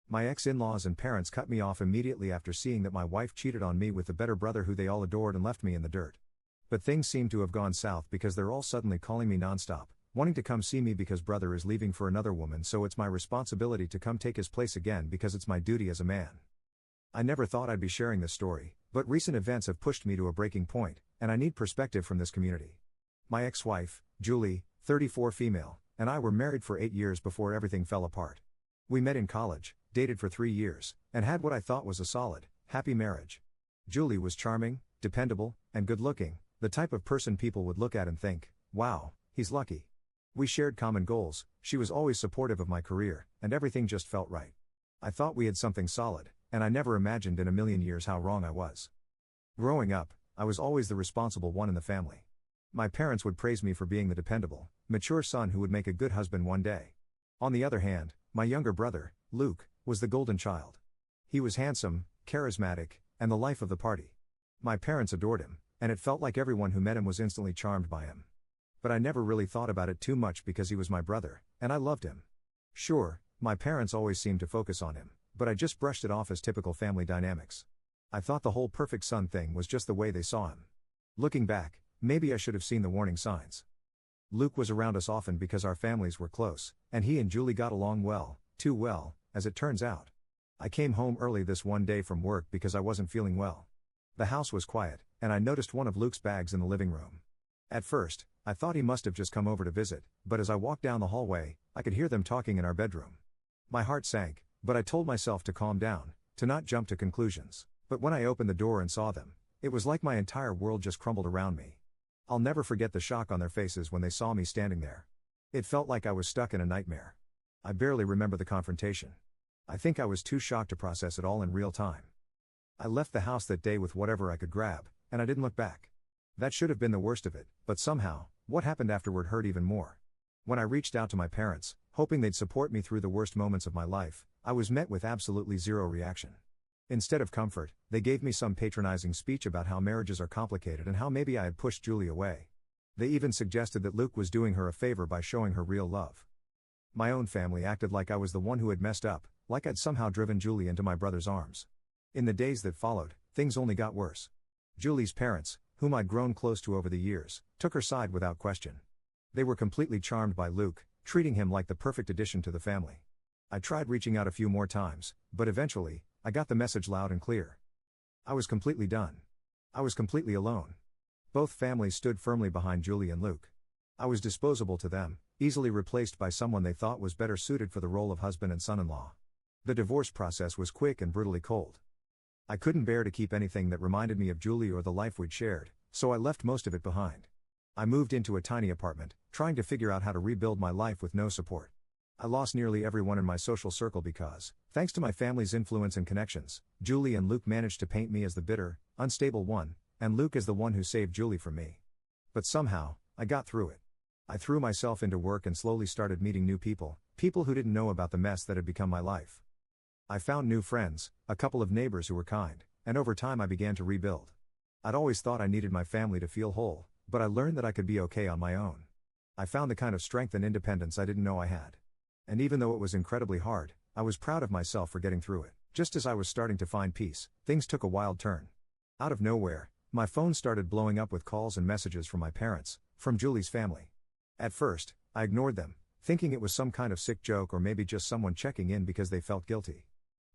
My ex-in-laws and parents cut me off immediately after seeing that my wife cheated on me with the better brother who they all adored and left me in the dirt. But things seem to have gone south because they're all suddenly calling me nonstop, wanting to come see me because brother is leaving for another woman, so it's my responsibility to come take his place again because it's my duty as a man. I never thought I'd be sharing this story, but recent events have pushed me to a breaking point, and I need perspective from this community. My ex-wife, Julie, 34 female, and I were married for 8 years before everything fell apart. We met in college, dated for 3 years, and had what I thought was a solid, happy marriage. Julie was charming, dependable, and good-looking, the type of person people would look at and think, wow, he's lucky. We shared common goals, she was always supportive of my career, and everything just felt right. I thought we had something solid, and I never imagined in a million years how wrong I was. Growing up, I was always the responsible one in the family. My parents would praise me for being the dependable, mature son who would make a good husband one day. On the other hand, my younger brother, Luke, was the golden child. He was handsome, charismatic, and the life of the party. My parents adored him, and it felt like everyone who met him was instantly charmed by him. But I never really thought about it too much because he was my brother, and I loved him. Sure, my parents always seemed to focus on him, but I just brushed it off as typical family dynamics. I thought the whole perfect son thing was just the way they saw him. Looking back, maybe I should have seen the warning signs. Luke was around us often because our families were close, and he and Julie got along well, too well, as it turns out. I came home early this one day from work because I wasn't feeling well. The house was quiet, and I noticed one of Luke's bags in the living room. At first, I thought he must have just come over to visit, but as I walked down the hallway, I could hear them talking in our bedroom. My heart sank, but I told myself to calm down, to not jump to conclusions. But when I opened the door and saw them, it was like my entire world just crumbled around me. I'll never forget the shock on their faces when they saw me standing there. It felt like I was stuck in a nightmare. I barely remember the confrontation. I think I was too shocked to process it all in real time. I left the house that day with whatever I could grab, and I didn't look back. That should have been the worst of it, but somehow, what happened afterward hurt even more. When I reached out to my parents, hoping they'd support me through the worst moments of my life, I was met with absolutely zero reaction. Instead of comfort, they gave me some patronizing speech about how marriages are complicated and how maybe I had pushed Julie away. They even suggested that Luke was doing her a favor by showing her real love. My own family acted like I was the one who had messed up, like I'd somehow driven Julie into my brother's arms. In the days that followed, things only got worse. Julie's parents, whom I'd grown close to over the years, took her side without question. They were completely charmed by Luke, treating him like the perfect addition to the family. I tried reaching out a few more times, but eventually, I got the message loud and clear. I was completely done. I was completely alone. Both families stood firmly behind Julie and Luke. I was disposable to them, easily replaced by someone they thought was better suited for the role of husband and son-in-law. The divorce process was quick and brutally cold. I couldn't bear to keep anything that reminded me of Julie or the life we'd shared, so I left most of it behind. I moved into a tiny apartment, trying to figure out how to rebuild my life with no support. I lost nearly everyone in my social circle because, thanks to my family's influence and connections, Julie and Luke managed to paint me as the bitter, unstable one, and Luke as the one who saved Julie from me. But somehow, I got through it. I threw myself into work and slowly started meeting new people, people who didn't know about the mess that had become my life. I found new friends, a couple of neighbors who were kind, and over time I began to rebuild. I'd always thought I needed my family to feel whole, but I learned that I could be okay on my own. I found the kind of strength and independence I didn't know I had. And even though it was incredibly hard, I was proud of myself for getting through it. Just as I was starting to find peace, things took a wild turn. Out of nowhere, my phone started blowing up with calls and messages from my parents, from Julie's family. At first, I ignored them, thinking it was some kind of sick joke or maybe just someone checking in because they felt guilty.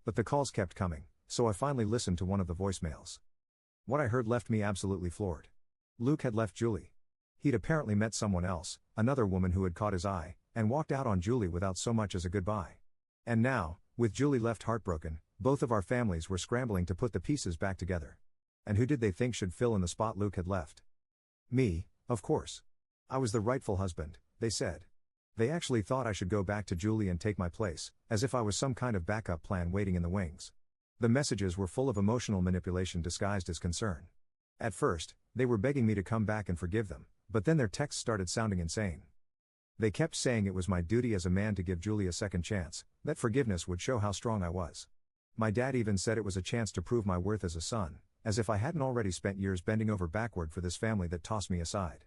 But the calls kept coming, so I finally listened to one of the voicemails. What I heard left me absolutely floored. Luke had left Julie. He'd apparently met someone else, another woman who had caught his eye, and walked out on Julie without so much as a goodbye. And now, with Julie left heartbroken, both of our families were scrambling to put the pieces back together. And who did they think should fill in the spot Luke had left? Me, of course. I was the rightful husband, they said. They actually thought I should go back to Julie and take my place, as if I was some kind of backup plan waiting in the wings. The messages were full of emotional manipulation disguised as concern. At first, they were begging me to come back and forgive them, but then their texts started sounding insane. They kept saying it was my duty as a man to give Julie a second chance, that forgiveness would show how strong I was. My dad even said it was a chance to prove my worth as a son, as if I hadn't already spent years bending over backward for this family that tossed me aside.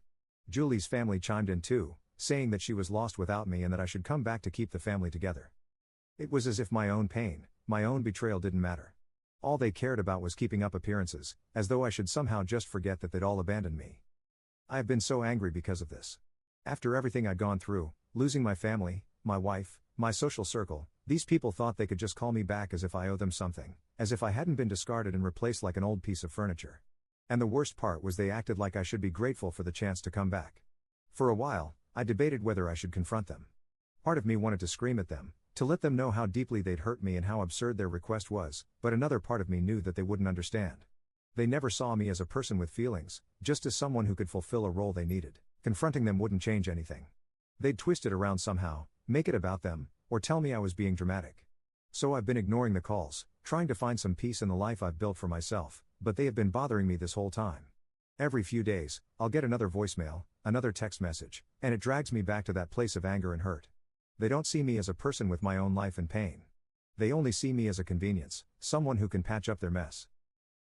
Julie's family chimed in too, saying that she was lost without me and that I should come back to keep the family together. It was as if my own pain, my own betrayal didn't matter. All they cared about was keeping up appearances, as though I should somehow just forget that they'd all abandoned me. I have been so angry because of this. After everything I'd gone through, losing my family, my wife, my social circle, these people thought they could just call me back as if I owe them something, as if I hadn't been discarded and replaced like an old piece of furniture. And the worst part was they acted like I should be grateful for the chance to come back. For a while, I debated whether I should confront them. Part of me wanted to scream at them, to let them know how deeply they'd hurt me and how absurd their request was, but another part of me knew that they wouldn't understand. They never saw me as a person with feelings, just as someone who could fulfill a role they needed. Confronting them wouldn't change anything. They'd twist it around somehow, make it about them, or tell me I was being dramatic. So I've been ignoring the calls, trying to find some peace in the life I've built for myself, but they have been bothering me this whole time. Every few days, I'll get another voicemail, another text message, and it drags me back to that place of anger and hurt. They don't see me as a person with my own life and pain. They only see me as a convenience, someone who can patch up their mess.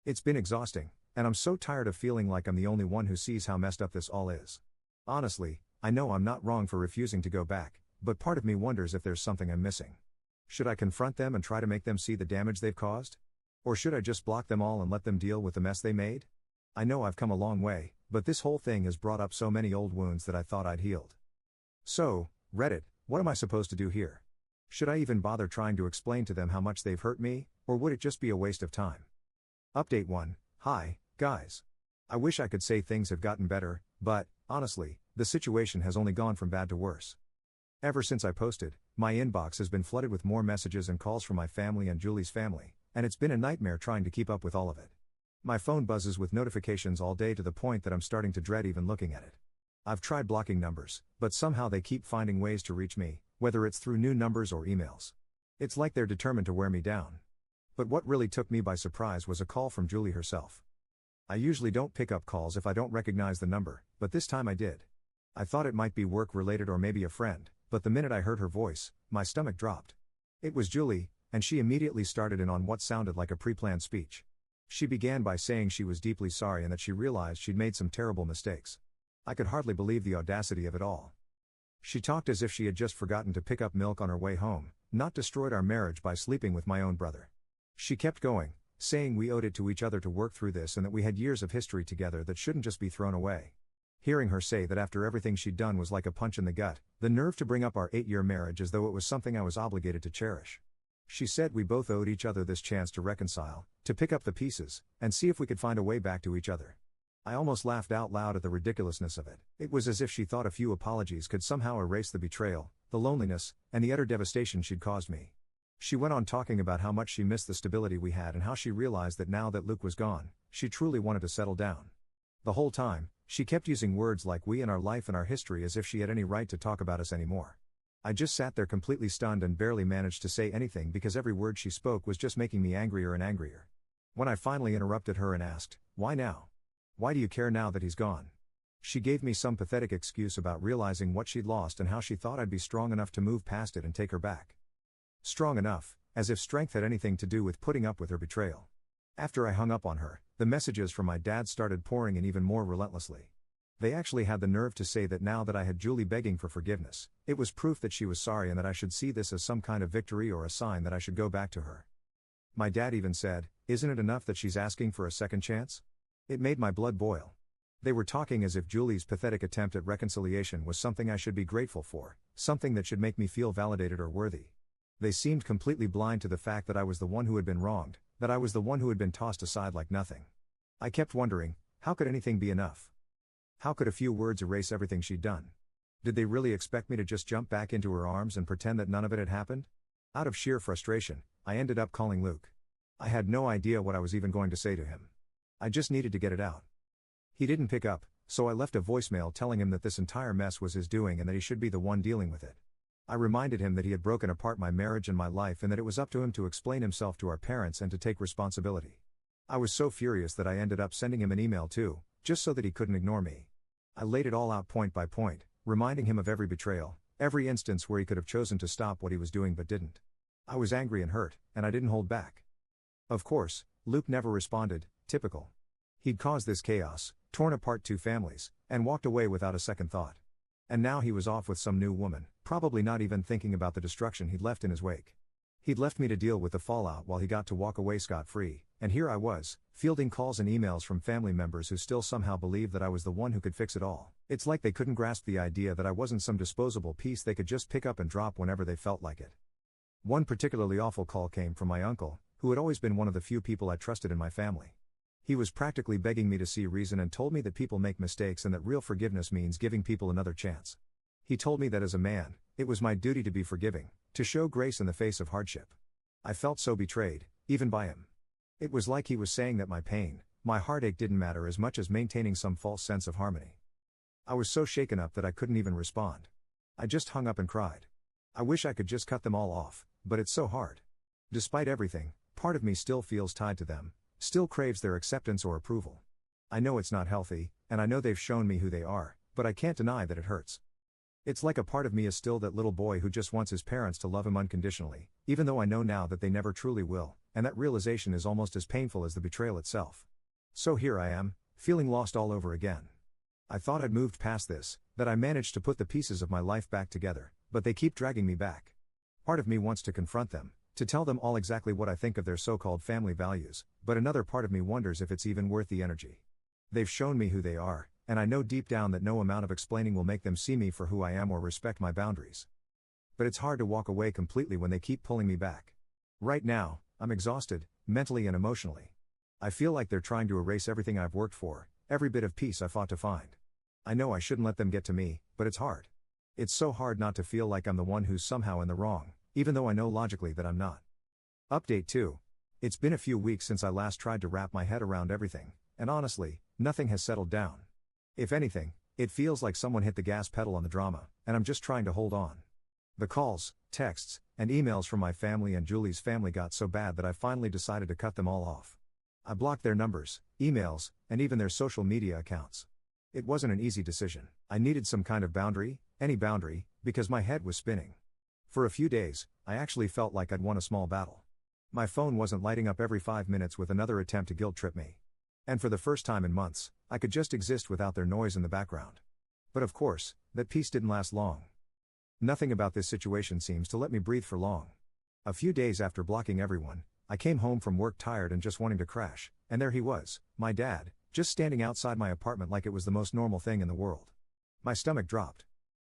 It's been exhausting, and I'm so tired of feeling like I'm the only one who sees how messed up this all is. Honestly, I know I'm not wrong for refusing to go back, but part of me wonders if there's something I'm missing. Should I confront them and try to make them see the damage they've caused? Or should I just block them all and let them deal with the mess they made? I know I've come a long way, but this whole thing has brought up so many old wounds that I thought I'd healed. So, Reddit, what am I supposed to do here? Should I even bother trying to explain to them how much they've hurt me, or would it just be a waste of time? Update 1. Hi, guys. I wish I could say things have gotten better, but, honestly, the situation has only gone from bad to worse. Ever since I posted, my inbox has been flooded with more messages and calls from my family and Julie's family, and it's been a nightmare trying to keep up with all of it. My phone buzzes with notifications all day to the point that I'm starting to dread even looking at it. I've tried blocking numbers, but somehow they keep finding ways to reach me, whether it's through new numbers or emails. It's like they're determined to wear me down. But what really took me by surprise was a call from Julie herself. I usually don't pick up calls if I don't recognize the number, but this time I did. I thought it might be work-related or maybe a friend, but the minute I heard her voice, my stomach dropped. It was Julie, and she immediately started in on what sounded like a pre-planned speech. She began by saying she was deeply sorry and that she realized she'd made some terrible mistakes. I could hardly believe the audacity of it all. She talked as if she had just forgotten to pick up milk on her way home, not destroyed our marriage by sleeping with my own brother. She kept going, saying we owed it to each other to work through this and that we had years of history together that shouldn't just be thrown away. Hearing her say that after everything she'd done was like a punch in the gut, the nerve to bring up our 8-year marriage as though it was something I was obligated to cherish. She said we both owed each other this chance to reconcile, to pick up the pieces, and see if we could find a way back to each other. I almost laughed out loud at the ridiculousness of it. It was as if she thought a few apologies could somehow erase the betrayal, the loneliness, and the utter devastation she'd caused me. She went on talking about how much she missed the stability we had and how she realized that now that Luke was gone, she truly wanted to settle down. The whole time, she kept using words like we and our life and our history as if she had any right to talk about us anymore. I just sat there completely stunned and barely managed to say anything because every word she spoke was just making me angrier and angrier. When I finally interrupted her and asked, "Why now? Why do you care now that he's gone?" She gave me some pathetic excuse about realizing what she'd lost and how she thought I'd be strong enough to move past it and take her back. Strong enough, as if strength had anything to do with putting up with her betrayal. After I hung up on her, the messages from my dad started pouring in even more relentlessly. They actually had the nerve to say that now that I had Julie begging for forgiveness, it was proof that she was sorry and that I should see this as some kind of victory or a sign that I should go back to her. My dad even said, "Isn't it enough that she's asking for a second chance?" It made my blood boil. They were talking as if Julie's pathetic attempt at reconciliation was something I should be grateful for, something that should make me feel validated or worthy. They seemed completely blind to the fact that I was the one who had been wronged, that I was the one who had been tossed aside like nothing. I kept wondering, how could anything be enough? How could a few words erase everything she'd done? Did they really expect me to just jump back into her arms and pretend that none of it had happened? Out of sheer frustration, I ended up calling Luke. I had no idea what I was even going to say to him. I just needed to get it out. He didn't pick up, so I left a voicemail telling him that this entire mess was his doing and that he should be the one dealing with it. I reminded him that he had broken apart my marriage and my life and that it was up to him to explain himself to our parents and to take responsibility. I was so furious that I ended up sending him an email too, just so that he couldn't ignore me. I laid it all out point by point, reminding him of every betrayal, every instance where he could have chosen to stop what he was doing but didn't. I was angry and hurt, and I didn't hold back. Of course, Luke never responded, typical. He'd caused this chaos, torn apart 2 families, and walked away without a second thought. And now he was off with some new woman, probably not even thinking about the destruction he'd left in his wake. He'd left me to deal with the fallout while he got to walk away scot-free, and here I was, fielding calls and emails from family members who still somehow believed that I was the one who could fix it all. It's like they couldn't grasp the idea that I wasn't some disposable piece they could just pick up and drop whenever they felt like it. One particularly awful call came from my uncle, who had always been one of the few people I trusted in my family. He was practically begging me to see reason and told me that people make mistakes and that real forgiveness means giving people another chance. He told me that as a man, it was my duty to be forgiving, to show grace in the face of hardship. I felt so betrayed, even by him. It was like he was saying that my pain, my heartache didn't matter as much as maintaining some false sense of harmony. I was so shaken up that I couldn't even respond. I just hung up and cried. I wish I could just cut them all off, but it's so hard. Despite everything, part of me still feels tied to them, still craves their acceptance or approval. I know it's not healthy, and I know they've shown me who they are, but I can't deny that it hurts. It's like a part of me is still that little boy who just wants his parents to love him unconditionally, even though I know now that they never truly will, and that realization is almost as painful as the betrayal itself. So here I am, feeling lost all over again. I thought I'd moved past this, that I managed to put the pieces of my life back together, but they keep dragging me back. Part of me wants to confront them, to tell them all exactly what I think of their so-called family values, but another part of me wonders if it's even worth the energy. They've shown me who they are, and I know deep down that no amount of explaining will make them see me for who I am or respect my boundaries. But it's hard to walk away completely when they keep pulling me back. Right now, I'm exhausted, mentally and emotionally. I feel like they're trying to erase everything I've worked for, every bit of peace I fought to find. I know I shouldn't let them get to me, but it's hard. It's so hard not to feel like I'm the one who's somehow in the wrong, even though I know logically that I'm not. Update 2. It's been a few weeks since I last tried to wrap my head around everything, and honestly, nothing has settled down. If anything, it feels like someone hit the gas pedal on the drama, and I'm just trying to hold on. The calls, texts, and emails from my family and Julie's family got so bad that I finally decided to cut them all off. I blocked their numbers, emails, and even their social media accounts. It wasn't an easy decision. I needed some kind of boundary, any boundary, because my head was spinning. For a few days, I actually felt like I'd won a small battle. My phone wasn't lighting up every 5 minutes with another attempt to guilt trip me. And for the first time in months, I could just exist without their noise in the background. But of course, that peace didn't last long. Nothing about this situation seems to let me breathe for long. A few days after blocking everyone, I came home from work tired and just wanting to crash, and there he was, my dad, just standing outside my apartment like it was the most normal thing in the world. My stomach dropped.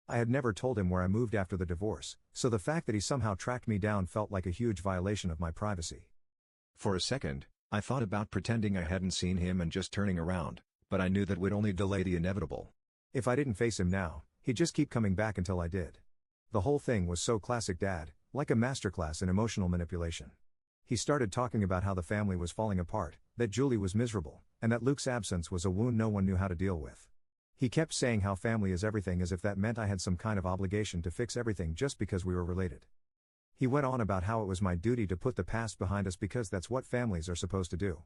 I had never told him where I moved after the divorce, so the fact that he somehow tracked me down felt like a huge violation of my privacy. For a second, I thought about pretending I hadn't seen him and just turning around, but I knew that would only delay the inevitable. If I didn't face him now, he'd just keep coming back until I did. The whole thing was so classic dad, like a masterclass in emotional manipulation. He started talking about how the family was falling apart, that Julie was miserable, and that Luke's absence was a wound no one knew how to deal with. He kept saying how family is everything as if that meant I had some kind of obligation to fix everything just because we were related. He went on about how it was my duty to put the past behind us because that's what families are supposed to do.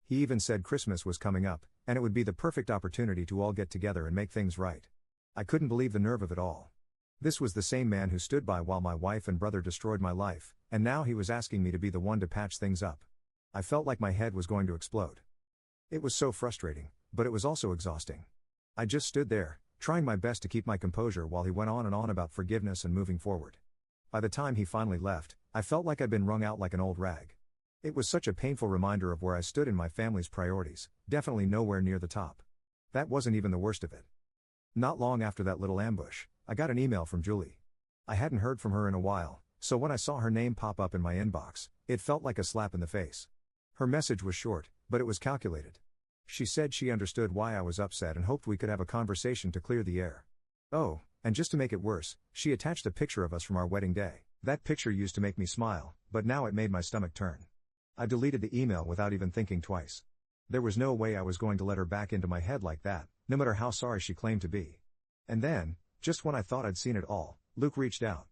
He even said Christmas was coming up, and it would be the perfect opportunity to all get together and make things right. I couldn't believe the nerve of it all. This was the same man who stood by while my wife and brother destroyed my life, and now he was asking me to be the one to patch things up. I felt like my head was going to explode. It was so frustrating, but it was also exhausting. I just stood there, trying my best to keep my composure while he went on and on about forgiveness and moving forward. By the time he finally left, I felt like I'd been wrung out like an old rag. It was such a painful reminder of where I stood in my family's priorities, definitely nowhere near the top. That wasn't even the worst of it. Not long after that little ambush, I got an email from Julie. I hadn't heard from her in a while, so when I saw her name pop up in my inbox, it felt like a slap in the face. Her message was short, but it was calculated. She said she understood why I was upset and hoped we could have a conversation to clear the air. Oh, and just to make it worse, she attached a picture of us from our wedding day. That picture used to make me smile, but now it made my stomach turn. I deleted the email without even thinking twice. There was no way I was going to let her back into my head like that, no matter how sorry she claimed to be. And then, just when I thought I'd seen it all, Luke reached out.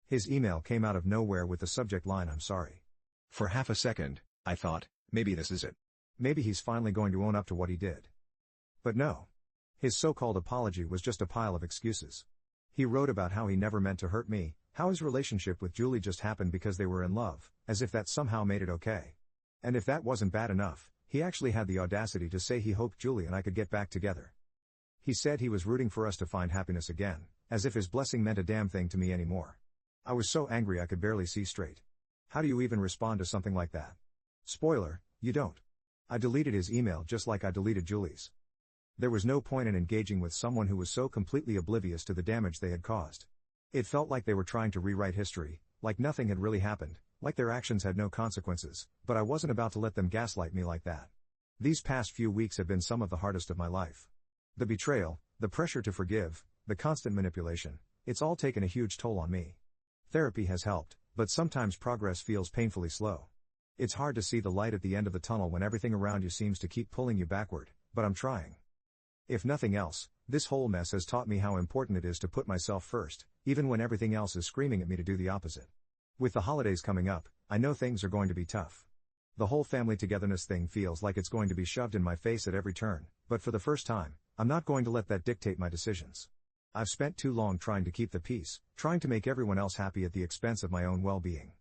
His email came out of nowhere with the subject line "I'm sorry." For half a second, I thought, maybe this is it. Maybe he's finally going to own up to what he did. But no. His so-called apology was just a pile of excuses. He wrote about how he never meant to hurt me, how his relationship with Julie just happened because they were in love, as if that somehow made it okay. And if that wasn't bad enough, he actually had the audacity to say he hoped Julie and I could get back together. He said he was rooting for us to find happiness again, as if his blessing meant a damn thing to me anymore. I was so angry I could barely see straight. How do you even respond to something like that? Spoiler, you don't. I deleted his email just like I deleted Julie's. There was no point in engaging with someone who was so completely oblivious to the damage they had caused. It felt like they were trying to rewrite history, like nothing had really happened, like their actions had no consequences, but I wasn't about to let them gaslight me like that. These past few weeks have been some of the hardest of my life. The betrayal, the pressure to forgive, the constant manipulation, it's all taken a huge toll on me. Therapy has helped, but sometimes progress feels painfully slow. It's hard to see the light at the end of the tunnel when everything around you seems to keep pulling you backward, but I'm trying. If nothing else, this whole mess has taught me how important it is to put myself first, even when everything else is screaming at me to do the opposite. With the holidays coming up, I know things are going to be tough. The whole family togetherness thing feels like it's going to be shoved in my face at every turn, but for the first time, I'm not going to let that dictate my decisions. I've spent too long trying to keep the peace, trying to make everyone else happy at the expense of my own well-being.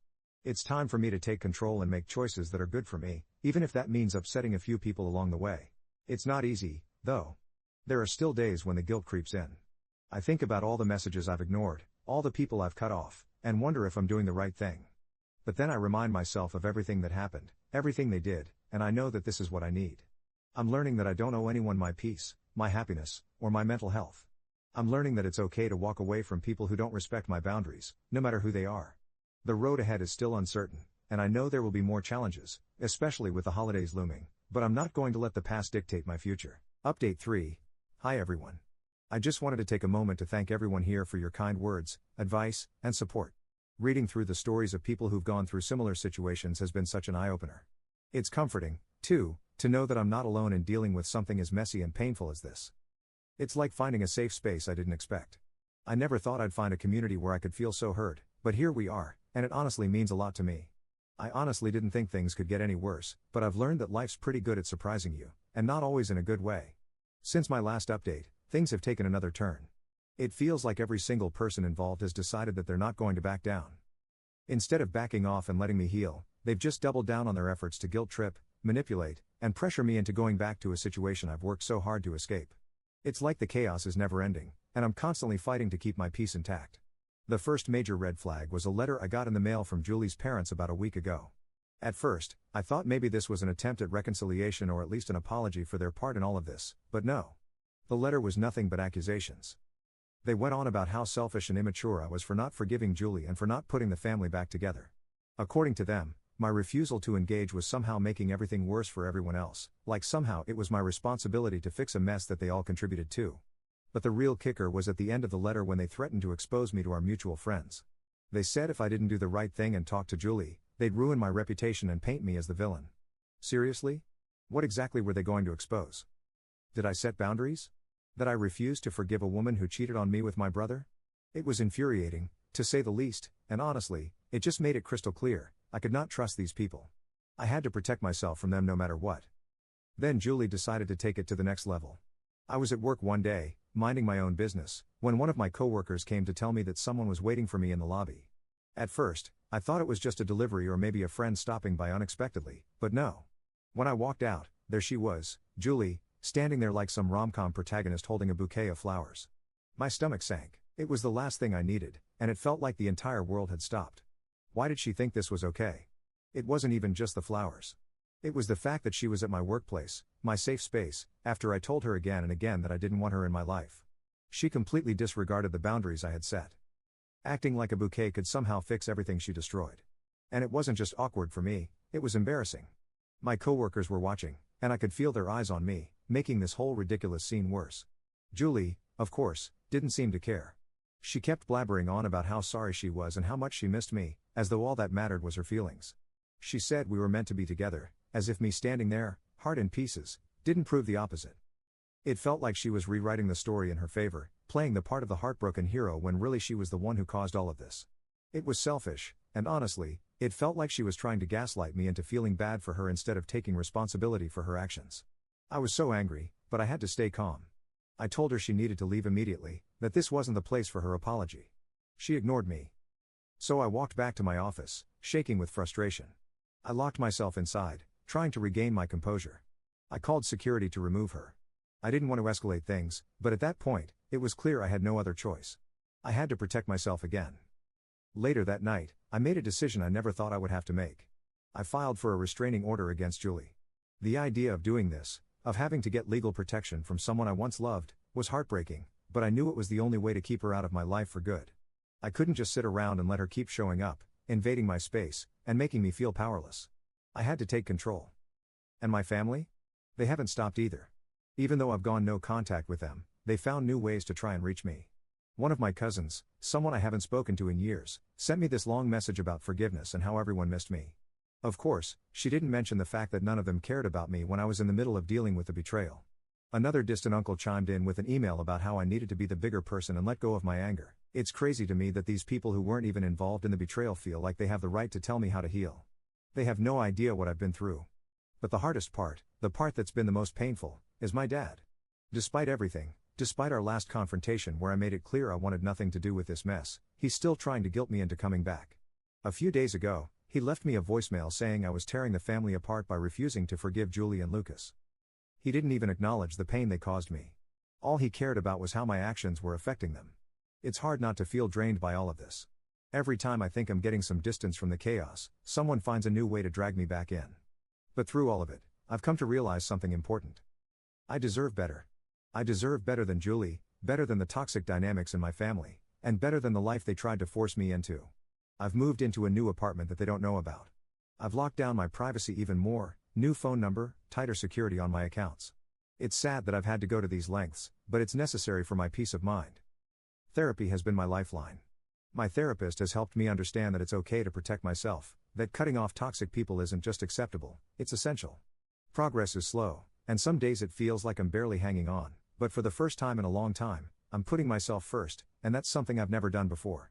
It's time for me to take control and make choices that are good for me, even if that means upsetting a few people along the way. It's not easy, though. There are still days when the guilt creeps in. I think about all the messages I've ignored, all the people I've cut off, and wonder if I'm doing the right thing. But then I remind myself of everything that happened, everything they did, and I know that this is what I need. I'm learning that I don't owe anyone my peace, my happiness, or my mental health. I'm learning that it's okay to walk away from people who don't respect my boundaries, no matter who they are. The road ahead is still uncertain, and I know there will be more challenges, especially with the holidays looming, but I'm not going to let the past dictate my future. Update 3. Hi everyone. I just wanted to take a moment to thank everyone here for your kind words, advice, and support. Reading through the stories of people who've gone through similar situations has been such an eye-opener. It's comforting, too, to know that I'm not alone in dealing with something as messy and painful as this. It's like finding a safe space I didn't expect. I never thought I'd find a community where I could feel so heard, but here we are, and it honestly means a lot to me. I honestly didn't think things could get any worse, but I've learned that life's pretty good at surprising you, and not always in a good way. Since my last update, things have taken another turn. It feels like every single person involved has decided that they're not going to back down. Instead of backing off and letting me heal, they've just doubled down on their efforts to guilt trip, manipulate, and pressure me into going back to a situation I've worked so hard to escape. It's like the chaos is never ending, and I'm constantly fighting to keep my peace intact. The first major red flag was a letter I got in the mail from Julie's parents about a week ago. At first, I thought maybe this was an attempt at reconciliation or at least an apology for their part in all of this, but no. The letter was nothing but accusations. They went on about how selfish and immature I was for not forgiving Julie and for not putting the family back together. According to them, my refusal to engage was somehow making everything worse for everyone else, like somehow it was my responsibility to fix a mess that they all contributed to. But the real kicker was at the end of the letter when they threatened to expose me to our mutual friends. They said if I didn't do the right thing and talk to Julie, they'd ruin my reputation and paint me as the villain. Seriously? What exactly were they going to expose? Did I set boundaries? That I refused to forgive a woman who cheated on me with my brother? It was infuriating, to say the least, and honestly, it just made it crystal clear, I could not trust these people. I had to protect myself from them no matter what. Then Julie decided to take it to the next level. I was at work one day, minding my own business, when one of my coworkers came to tell me that someone was waiting for me in the lobby. At first, I thought it was just a delivery or maybe a friend stopping by unexpectedly, but no. When I walked out, there she was, Julie, standing there like some rom-com protagonist holding a bouquet of flowers. My stomach sank. It was the last thing I needed, and it felt like the entire world had stopped. Why did she think this was okay? It wasn't even just the flowers. It was the fact that she was at my workplace, my safe space, after I told her again and again that I didn't want her in my life. She completely disregarded the boundaries I had set. Acting like a bouquet could somehow fix everything she destroyed. And it wasn't just awkward for me, it was embarrassing. My coworkers were watching, and I could feel their eyes on me, making this whole ridiculous scene worse. Julie, of course, didn't seem to care. She kept blabbering on about how sorry she was and how much she missed me, as though all that mattered was her feelings. She said we were meant to be together, as if me standing there, heart in pieces, didn't prove the opposite. It felt like she was rewriting the story in her favor, playing the part of the heartbroken hero when really she was the one who caused all of this. It was selfish, and honestly, it felt like she was trying to gaslight me into feeling bad for her instead of taking responsibility for her actions. I was so angry, but I had to stay calm. I told her she needed to leave immediately, that this wasn't the place for her apology. She ignored me. So I walked back to my office, shaking with frustration. I locked myself inside, trying to regain my composure. I called security to remove her. I didn't want to escalate things, but at that point, it was clear I had no other choice. I had to protect myself again. Later that night, I made a decision I never thought I would have to make. I filed for a restraining order against Julie. The idea of doing this, of having to get legal protection from someone I once loved, was heartbreaking, but I knew it was the only way to keep her out of my life for good. I couldn't just sit around and let her keep showing up, invading my space, and making me feel powerless. I had to take control. And my family? They haven't stopped either. Even though I've gone no contact with them, they found new ways to try and reach me. One of my cousins, someone I haven't spoken to in years, sent me this long message about forgiveness and how everyone missed me. Of course, she didn't mention the fact that none of them cared about me when I was in the middle of dealing with the betrayal. Another distant uncle chimed in with an email about how I needed to be the bigger person and let go of my anger. It's crazy to me that these people who weren't even involved in the betrayal feel like they have the right to tell me how to heal. They have no idea what I've been through. But the hardest part, the part that's been the most painful, is my dad. Despite everything, despite our last confrontation where I made it clear I wanted nothing to do with this mess, he's still trying to guilt me into coming back. A few days ago, he left me a voicemail saying I was tearing the family apart by refusing to forgive Julie and Lucas. He didn't even acknowledge the pain they caused me. All he cared about was how my actions were affecting them. It's hard not to feel drained by all of this. Every time I think I'm getting some distance from the chaos, someone finds a new way to drag me back in. But through all of it, I've come to realize something important. I deserve better. I deserve better than Julie, better than the toxic dynamics in my family, and better than the life they tried to force me into. I've moved into a new apartment that they don't know about. I've locked down my privacy even more, new phone number, tighter security on my accounts. It's sad that I've had to go to these lengths, but it's necessary for my peace of mind. Therapy has been my lifeline. My therapist has helped me understand that it's okay to protect myself, that cutting off toxic people isn't just acceptable, it's essential. Progress is slow, and some days it feels like I'm barely hanging on, but for the first time in a long time, I'm putting myself first, and that's something I've never done before.